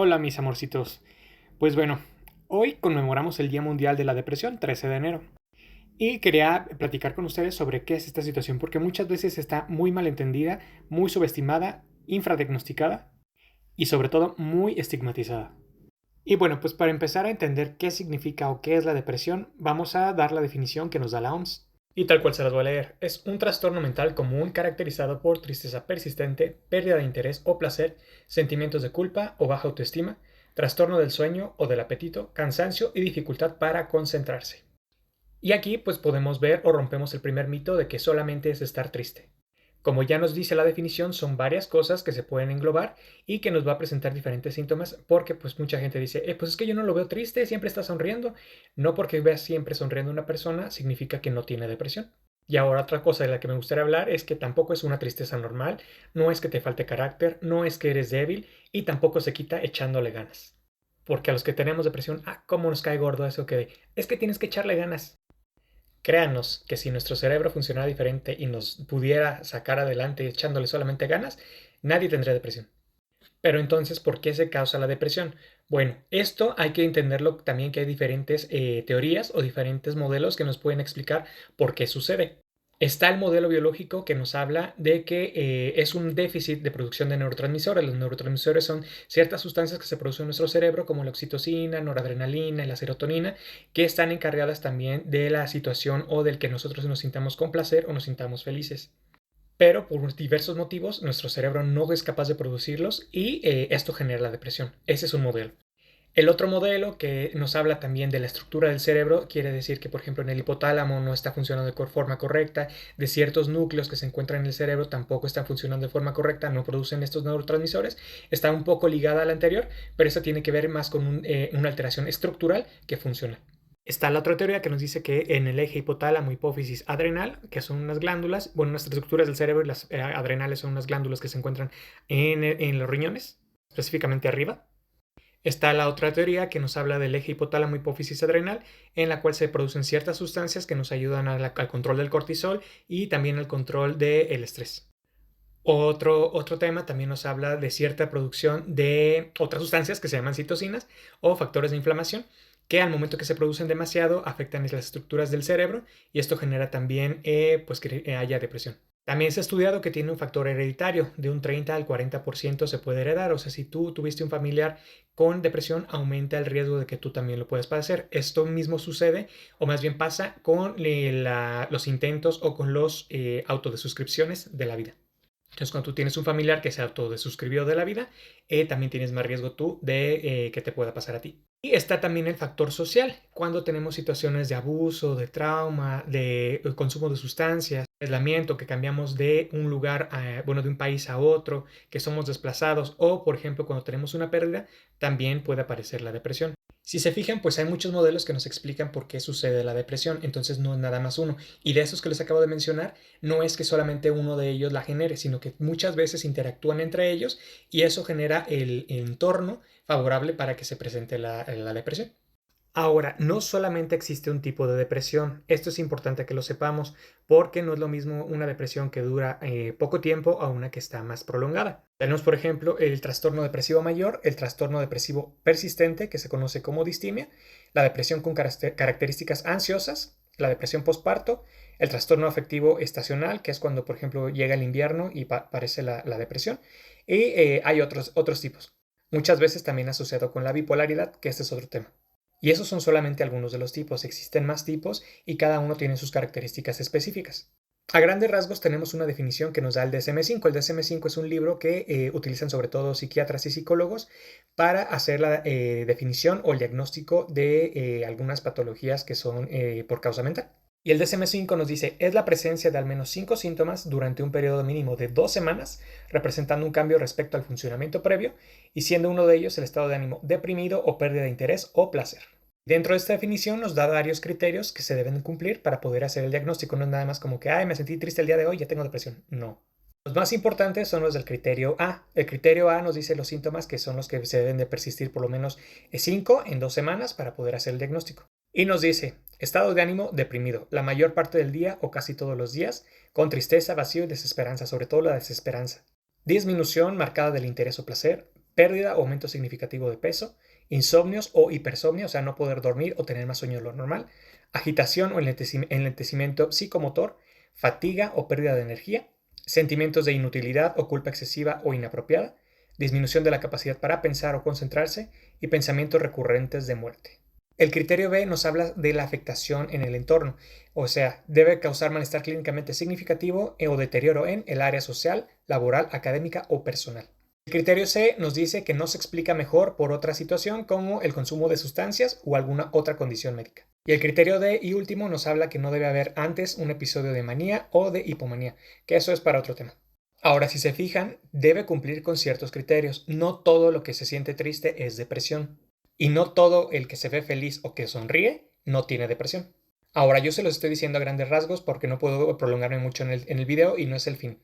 Hola mis amorcitos. Pues bueno, hoy conmemoramos el Día Mundial de la Depresión, 13 de enero. Y quería platicar con ustedes sobre qué es esta situación, porque muchas veces está muy mal entendida, muy subestimada, infradiagnosticada y sobre todo muy estigmatizada. Y bueno, pues para empezar a entender qué significa o qué es la depresión, vamos a dar la definición que nos da la OMS. Y tal cual se las voy a leer, es un trastorno mental común caracterizado por tristeza persistente, pérdida de interés o placer, sentimientos de culpa o baja autoestima, trastorno del sueño o del apetito, cansancio y dificultad para concentrarse. Y aquí pues podemos ver o rompemos el primer mito de que solamente es estar triste. Como ya nos dice la definición, son varias cosas que se pueden englobar y que nos va a presentar diferentes síntomas porque pues mucha gente dice, pues es que yo no lo veo triste, siempre está sonriendo. No porque veas siempre sonriendo a una persona significa que no tiene depresión. Y ahora otra cosa de la que me gustaría hablar es que tampoco es una tristeza normal, no es que te falte carácter, no es que eres débil y tampoco se quita echándole ganas. Porque a los que tenemos depresión, cómo nos cae gordo eso es que tienes que echarle ganas. Créanos que si nuestro cerebro funcionara diferente y nos pudiera sacar adelante echándole solamente ganas, nadie tendría depresión. Pero entonces, ¿por qué se causa la depresión? Bueno, esto hay que entenderlo también que hay diferentes teorías o diferentes modelos que nos pueden explicar por qué sucede. Está el modelo biológico que nos habla de que es un déficit de producción de neurotransmisores. Los neurotransmisores son ciertas sustancias que se producen en nuestro cerebro, como la oxitocina, noradrenalina y la serotonina, que están encargadas también de la situación o del que nosotros nos sintamos con placer o nos sintamos felices. Pero por diversos motivos nuestro cerebro no es capaz de producirlos y esto genera la depresión. Ese es un modelo. El otro modelo que nos habla también de la estructura del cerebro quiere decir que, por ejemplo, en el hipotálamo no está funcionando de forma correcta, de ciertos núcleos que se encuentran en el cerebro tampoco están funcionando de forma correcta, no producen estos neurotransmisores, está un poco ligada a la anterior, pero eso tiene que ver más con una alteración estructural que funciona. Está la otra teoría que nos dice que en el eje hipotálamo, hipófisis, adrenal, que son unas glándulas, bueno, unas estructuras del cerebro y las adrenales son unas glándulas que se encuentran en los riñones, específicamente arriba. Está la otra teoría que nos habla del eje hipotálamo hipófisis adrenal, en la cual se producen ciertas sustancias que nos ayudan al control del cortisol y también al control del estrés. Otro tema también nos habla de cierta producción de otras sustancias que se llaman citocinas o factores de inflamación, que al momento que se producen demasiado afectan las estructuras del cerebro y esto genera también pues que haya depresión. También se ha estudiado que tiene un factor hereditario, de un 30 al 40% se puede heredar, o sea, si tú tuviste un familiar con depresión, aumenta el riesgo de que tú también lo puedas padecer. Esto mismo sucede, o más bien pasa, con los intentos o con los autodesuscripciones de la vida. Entonces, cuando tú tienes un familiar que se autodesuscribió de la vida, también tienes más riesgo tú de que te pueda pasar a ti. Y está también el factor social, cuando tenemos situaciones de abuso, de trauma, de consumo de sustancias, aislamiento, que cambiamos de un lugar, de un país a otro, que somos desplazados, o por ejemplo, cuando tenemos una pérdida, también puede aparecer la depresión. Si se fijan, pues hay muchos modelos que nos explican por qué sucede la depresión, entonces no es nada más uno. Y de esos que les acabo de mencionar, no es que solamente uno de ellos la genere, sino que muchas veces interactúan entre ellos y eso genera el entorno favorable para que se presente la depresión. Ahora, no solamente existe un tipo de depresión, esto es importante que lo sepamos, porque no es lo mismo una depresión que dura poco tiempo a una que está más prolongada. Tenemos, por ejemplo, el trastorno depresivo mayor, el trastorno depresivo persistente, que se conoce como distimia, la depresión con características ansiosas, la depresión postparto, el trastorno afectivo estacional, que es cuando, por ejemplo, llega el invierno y aparece la depresión, y hay otros tipos. Muchas veces también asociado con la bipolaridad, que este es otro tema. Y esos son solamente algunos de los tipos, existen más tipos y cada uno tiene sus características específicas. A grandes rasgos tenemos una definición que nos da el DSM-5. El DSM-5 es un libro que utilizan sobre todo psiquiatras y psicólogos para hacer la definición o el diagnóstico de algunas patologías que son por causa mental. Y el DSM-5 nos dice, es la presencia de al menos 5 síntomas durante un periodo mínimo de 2 semanas, representando un cambio respecto al funcionamiento previo, y siendo uno de ellos el estado de ánimo deprimido o pérdida de interés o placer. Dentro de esta definición nos da varios criterios que se deben cumplir para poder hacer el diagnóstico. No es nada más como que, me sentí triste el día de hoy, ya tengo depresión. No. Los más importantes son los del criterio A. El criterio A nos dice los síntomas que son los que se deben de persistir por lo menos 5 en 2 semanas para poder hacer el diagnóstico. Y nos dice, estado de ánimo deprimido, la mayor parte del día o casi todos los días, con tristeza, vacío y desesperanza, sobre todo la desesperanza. Disminución marcada del interés o placer, pérdida o aumento significativo de peso, insomnios o hipersomnio, o sea, no poder dormir o tener más sueño de lo normal, agitación o enlentecimiento psicomotor, fatiga o pérdida de energía, sentimientos de inutilidad o culpa excesiva o inapropiada, disminución de la capacidad para pensar o concentrarse y pensamientos recurrentes de muerte. El criterio B nos habla de la afectación en el entorno, o sea, debe causar malestar clínicamente significativo o deterioro en el área social, laboral, académica o personal. El criterio C nos dice que no se explica mejor por otra situación como el consumo de sustancias o alguna otra condición médica. Y el criterio D y último nos habla que no debe haber antes un episodio de manía o de hipomanía, que eso es para otro tema. Ahora, si se fijan, debe cumplir con ciertos criterios. No todo lo que se siente triste es depresión. Y no todo el que se ve feliz o que sonríe no tiene depresión. Ahora, yo se los estoy diciendo a grandes rasgos porque no puedo prolongarme mucho en el video y no es el fin.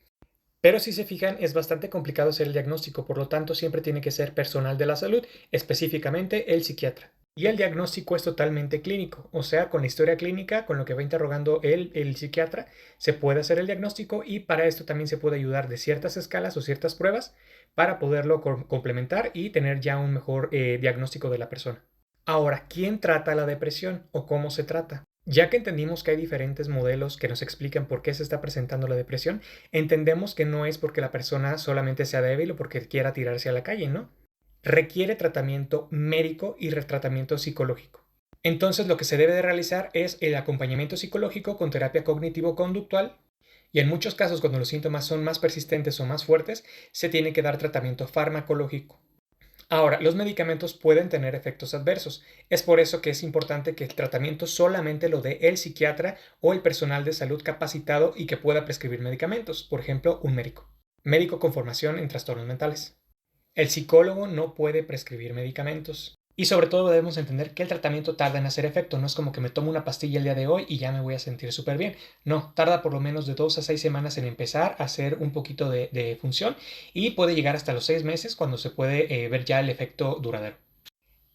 Pero si se fijan, es bastante complicado hacer el diagnóstico, por lo tanto siempre tiene que ser personal de la salud, específicamente el psiquiatra. Y el diagnóstico es totalmente clínico, o sea, con la historia clínica, con lo que va interrogando el psiquiatra, se puede hacer el diagnóstico y para esto también se puede ayudar de ciertas escalas o ciertas pruebas para poderlo complementar y tener ya un mejor diagnóstico de la persona. Ahora, ¿quién trata la depresión o cómo se trata? Ya que entendimos que hay diferentes modelos que nos explican por qué se está presentando la depresión, entendemos que no es porque la persona solamente sea débil o porque quiera tirarse a la calle, ¿no? Requiere tratamiento médico y tratamiento psicológico. Entonces lo que se debe de realizar es el acompañamiento psicológico con terapia cognitivo-conductual y en muchos casos cuando los síntomas son más persistentes o más fuertes se tiene que dar tratamiento farmacológico. Ahora, los medicamentos pueden tener efectos adversos. Es por eso que es importante que el tratamiento solamente lo dé el psiquiatra o el personal de salud capacitado y que pueda prescribir medicamentos, por ejemplo, un médico con formación en trastornos mentales. El psicólogo no puede prescribir medicamentos. Y sobre todo debemos entender que el tratamiento tarda en hacer efecto. No es como que me tomo una pastilla el día de hoy y ya me voy a sentir súper bien. No, tarda por lo menos de 2 a 6 semanas en empezar a hacer un poquito de función y puede llegar hasta los 6 meses cuando se puede ver ya el efecto duradero.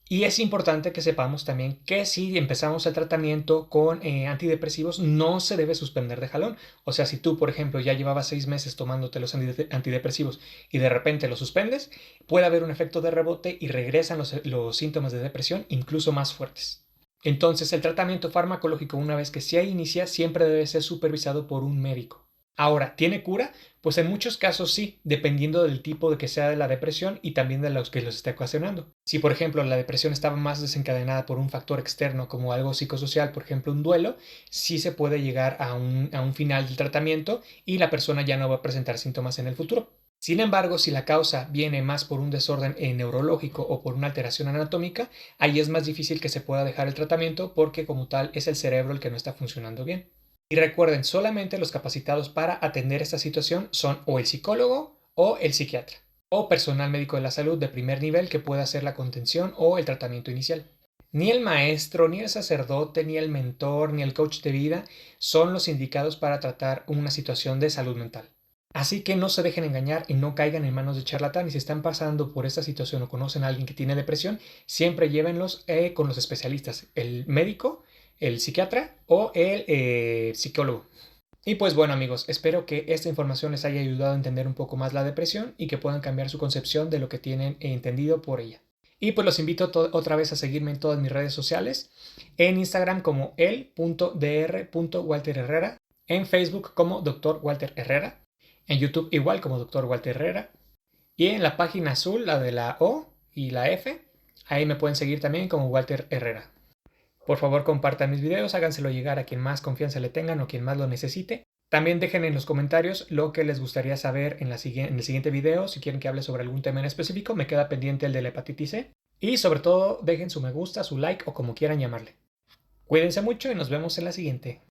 Y es importante que sepamos también que si empezamos el tratamiento con antidepresivos no se debe suspender de jalón. O sea, si tú, por ejemplo, ya llevabas 6 meses tomándote los antidepresivos y de repente los suspendes, puede haber un efecto de rebote y regresan los síntomas de depresión incluso más fuertes. Entonces, el tratamiento farmacológico, una vez que se inicia, siempre debe ser supervisado por un médico. Ahora, ¿tiene cura? Pues en muchos casos sí, dependiendo del tipo de que sea de la depresión y también de los que los esté ocasionando. Si, por ejemplo, la depresión estaba más desencadenada por un factor externo como algo psicosocial, por ejemplo, un duelo, sí se puede llegar a un final del tratamiento y la persona ya no va a presentar síntomas en el futuro. Sin embargo, si la causa viene más por un desorden neurológico o por una alteración anatómica, ahí es más difícil que se pueda dejar el tratamiento porque como tal es el cerebro el que no está funcionando bien. Y recuerden, solamente los capacitados para atender esta situación son o el psicólogo o el psiquiatra, o personal médico de la salud de primer nivel que pueda hacer la contención o el tratamiento inicial. Ni el maestro, ni el sacerdote, ni el mentor, ni el coach de vida son los indicados para tratar una situación de salud mental. Así que no se dejen engañar y no caigan en manos de charlatán. Y si están pasando por esta situación o conocen a alguien que tiene depresión, siempre llévenlos con los especialistas, el médico, el psiquiatra o el psicólogo. Y pues bueno amigos, espero que esta información les haya ayudado a entender un poco más la depresión y que puedan cambiar su concepción de lo que tienen entendido por ella. Y pues los invito otra vez a seguirme en todas mis redes sociales, en Instagram como el.dr.walterherrera, en Facebook como Dr. Walter Herrera, en YouTube igual como Dr. Walter Herrera y en la página azul, la de la O y la F, ahí me pueden seguir también como Walter Herrera. Por favor, compartan mis videos, háganselo llegar a quien más confianza le tengan o quien más lo necesite. También dejen en los comentarios lo que les gustaría saber en el siguiente video. Si quieren que hable sobre algún tema en específico, me queda pendiente el de la hepatitis C. Y sobre todo, dejen su me gusta, su like o como quieran llamarle. Cuídense mucho y nos vemos en la siguiente.